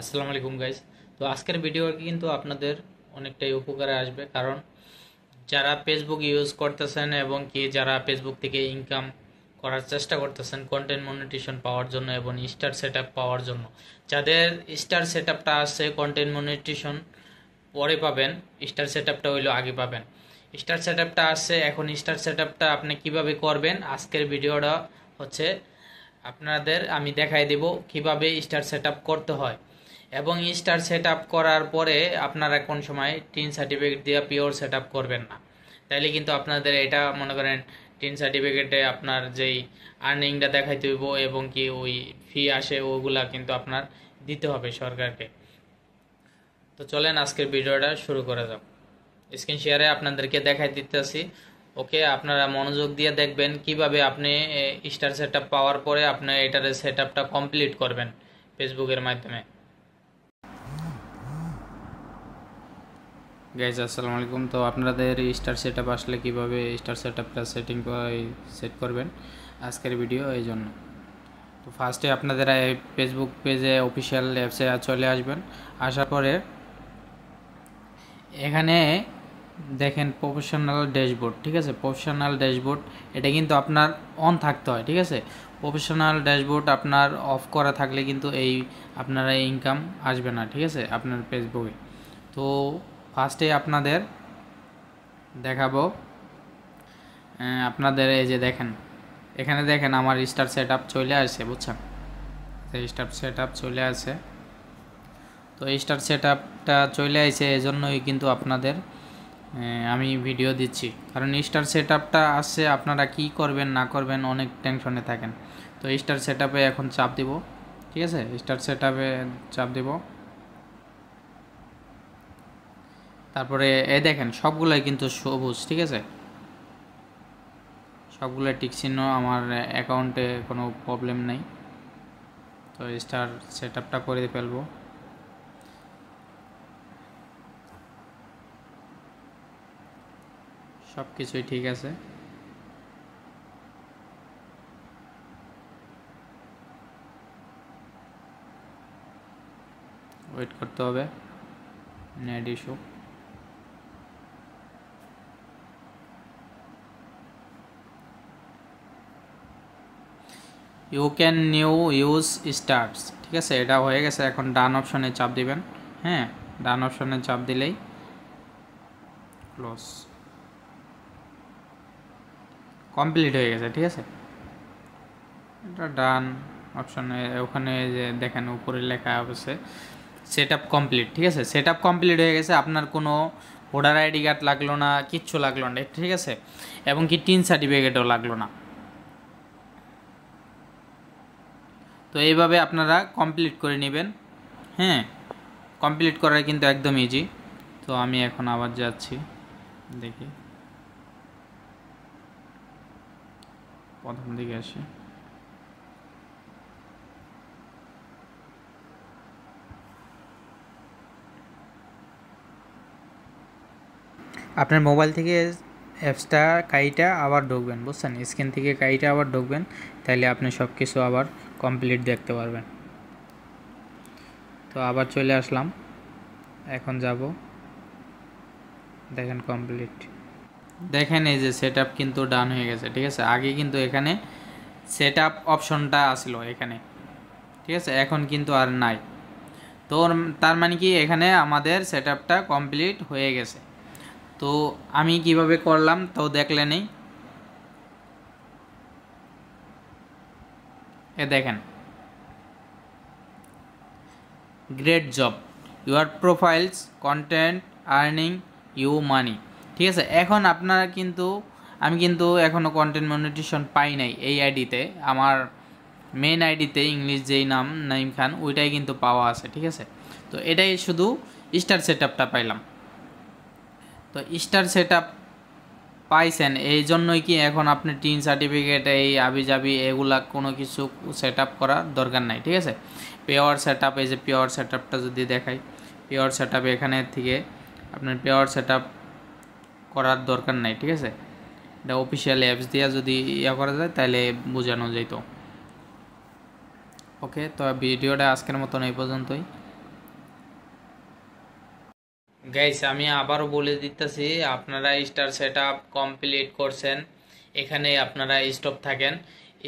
আসসালামু আলাইকুম গাইস। তো আজকের ভিডিও কিন্তু আপনাদের অনেকটাই উপকারে আসবে, কারণ যারা ফেসবুক ইউজ করতেছেন এবং কি যারা ফেসবুক থেকে ইনকাম করার চেষ্টা করতেছেন কন্টেন্ট মনিটেশন পাওয়ার জন্য এবং স্টার সেটআপ পাওয়ার জন্য, যাদের স্টার সেটআপটা আছে কন্টেন্ট মনিটেশন পরে পাবেন, স্টার সেটআপটা হইলো আগে পাবেন। স্টার সেটআপটা আছে এখন, স্টার সেটআপটা আপনি কিভাবে করবেন আজকের ভিডিওটা হচ্ছে আপনাদের আমি দেখাই দেব কিভাবে স্টার সেটআপ করতে হয়। এবং স্টার সেটআপ করার পরে আপনারা কোন সময় টিন সার্টিফিকেট দিয়ে পিওর সেটআপ করবেন না, তাইলে কিন্তু আপনাদের এটা মনে করেন টিন সার্টিফিকেটে আপনার যেই আর্নিংটা দেখাইতে হইব এবং কি ওই ফি আসে ওগুলা কিন্তু আপনার দিতে হবে সরকারকে। তো চলেন আজকের ভিডিওটা শুরু করা যাক। স্ক্রিন শেয়ারে আপনাদেরকে দেখাই দিতেছি। ওকে, আপনারা মনোযোগ দিয়ে দেখবেন কিভাবে আপনি স্টার সেটআপ পাওয়ার পরে আপনি এটার সেটআপটা কমপ্লিট করবেন ফেসবুকের মাধ্যমে। গাইজ আসসালামু আলাইকুম। তো আপনাদের স্টার সেটআপ আসলে কিভাবে স্টার সেটআপটা সেট করবেন আজকের ভিডিও এই জন্য। তো ফার্স্টে আপনাদের ফেসবুক পেজে অফিসিয়াল অ্যাপসে চলে আসবেন। আসার পরে এখানে দেখেন প্রফেশনাল ড্যাশবোর্ড, ঠিক আছে। প্রফেশনাল ড্যাশবোর্ড এটা কিন্তু আপনার অন থাকতে হয়, ঠিক আছে। প্রফেশনাল ড্যাশবোর্ড আপনার অফ করা থাকলে কিন্তু এই আপনারা ইনকাম আসবে না, ঠিক আছে, আপনার ফেসবুকে। তো ফার্স্টে আপনাদের দেখাবো আপনাদের এই যে দেখেন এখানে দেখেন আমার স্টার সেটআপ চলে আসছে, বুঝছেন, স্টার সেটআপ চলে আসছে। তো স্টার সেটআপটা চলে আসছে এজন্যই কিন্তু আপনাদের আমি ভিডিও দিচ্ছি, কারণ স্টার সেটআপটা আসছে আপনারা কি করবেন না করবেন অনেক টেনশনে থাকেন। তো স্টার সেটআপে এখন চাপ দিব, ঠিক আছে, স্টার সেটআপে চাপ দিব। তারপরে এই দেখেন সবগুলাই কিন্তু সবুজ, ঠিক আছে, সবগুলো টিক চিহ্ন, আমার অ্যাকাউন্টে কোনো প্রবলেম নেই। তো স্টার সেটআপটা করে ফেলবো। সব কিছুই ঠিক আছে। ওয়েট করতে হবে, net issue. You can new use stars, ঠিক আছে, এটা হয়ে গেছে। এখন ডান অপশনে চাপ দিবেন। হ্যাঁ, ডান অপশনে চাপ দিলেই ক্লোজ, কমপ্লিট হয়ে গেছে, ঠিক আছে। এটা ডান অপশনে ওখানে যে দেখেন উপরে লেখা আছে সেটআপ কমপ্লিট, ঠিক আছে। সেটআপ কমপ্লিট হয়ে গেছে, আপনার কোনো ভোটার আইডি কার্ড লাগলো না, কিচ্ছু লাগলো না, ঠিক আছে, এবং কি টিন সার্টিফিকেটও লাগলো না। তো এইভাবে আপনারা কমপ্লিট করে নেবেন। হ্যাঁ, কমপ্লিট করা কিন্তু একদম ইজি। তো আমি এখন আবার যাচ্ছি, দেখি প্রথম দিকে আসি। আপনার মোবাইল থেকে অ্যাপসটা কাইটা আবার ঢুকবেন, বুঝছেন, স্ক্রিন থেকে কাইটা আবার ঢুকবেন, তাহলে আপনি সব কিছু আবার কমপ্লিট দেখতে পারবেন। তো আবার চলে আসলাম, এখন যাব, দেখেন কমপ্লিট। দেখেন এই যে সেটআপ কিন্তু ডান হয়ে গেছে, ঠিক আছে। আগে কিন্তু এখানে সেটআপ অপশনটা আসলো এখানে, ঠিক আছে, এখন কিন্তু আর নাই। তো তার মানে কি এখানে আমাদের সেটআপটা কমপ্লিট হয়ে গেছে। তো আমি কিভাবে করলাম তো দেখলেনই, এ দেখেন, great job, your profiles content earning you money, ঠিক আছে। এখন আপনারা কিন্তু আমি কিন্তু এখনও কন্টেন্ট মনিটেশন পাই নাই এই আইডিতে, আমার মেন আইডিতে ইংলিশ যেই নাম নাইম খান ওইটাই কিন্তু পাওয়া আছে, ঠিক আছে। তো এটাই শুধু স্টার সেটআপটা পাইলাম। তো স্টার সেটআপ পাইছেন এই জন্যই কি এখন আপনি টিন সার্টিফিকেট এই আবিজাবি এগুলা কোনো কিছু সেটআপ করার দরকার নাই, ঠিক আছে। পিওর সেটআপ, এই যে পিওর সেটআপটা যদি দেখাই, পিওর সেটআপ এখানে থেকে আপনার পিওর সেটআপ করার দরকার নাই, ঠিক আছে। এটা অফিসিয়াল অ্যাপস দিয়ে যদি ইয়া করা যায় তাহলে বোঝানো যেত। ওকে, তো ভিডিওটা আজকের মতন এই পর্যন্তই। গাইস আমি আবারও বলে দিতেছি, আপনারা স্টার সেটআপ কমপ্লিট করছেন, এখানে আপনারা স্টপ থাকেন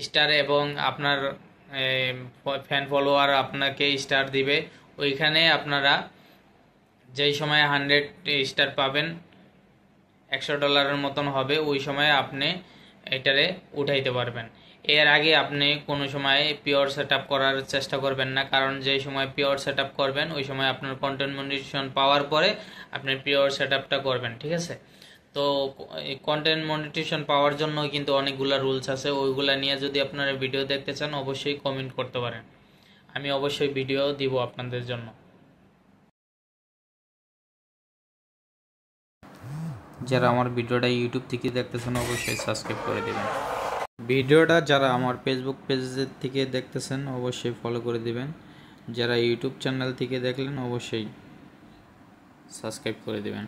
স্টার, এবং আপনার ফ্যান ফলোয়ার আপনাকে স্টার দিবে, ওইখানে আপনারা যেই সময় 100 স্টার পাবেন, $100 মতন হবে, ওই সময় আপনি এটারে উঠাইতে পারবেন। এর আগে আপনি কোনো সময় পিওর সেট করার চেষ্টা করবেন না, কারণ যে সময় পিওর সেট করবেন ওই সময় আপনার কন্টেন্ট মনিটাইজেশন পাওয়ার পরে আপনি পিওর সেট করবেন, ঠিক আছে? তো কন্টেন্ট মনিটাইজেশন পাওয়ার জন্য কিন্তু অনেকগুলো রুলস আছে, ওইগুলা নিয়ে যদি আপনারা ভিডিও দেখতে চান অবশ্যই কমেন্ট করতে পারেন, আমি অবশ্যই ভিডিও দিব আপনাদের জন্য। যারা আমার ভিডিওটা ইউটিউব থেকে দেখতেছেন অবশ্যই সাবস্ক্রাইব করে দিবেন। ভিডিওটা যারা আমার ফেসবুক পেজ থেকে দেখতেছেন অবশ্যই ফলো করে দিবেন, যারা ইউটিউব চ্যানেল থেকে দেখলেন অবশ্যই সাবস্ক্রাইব করে দিবেন।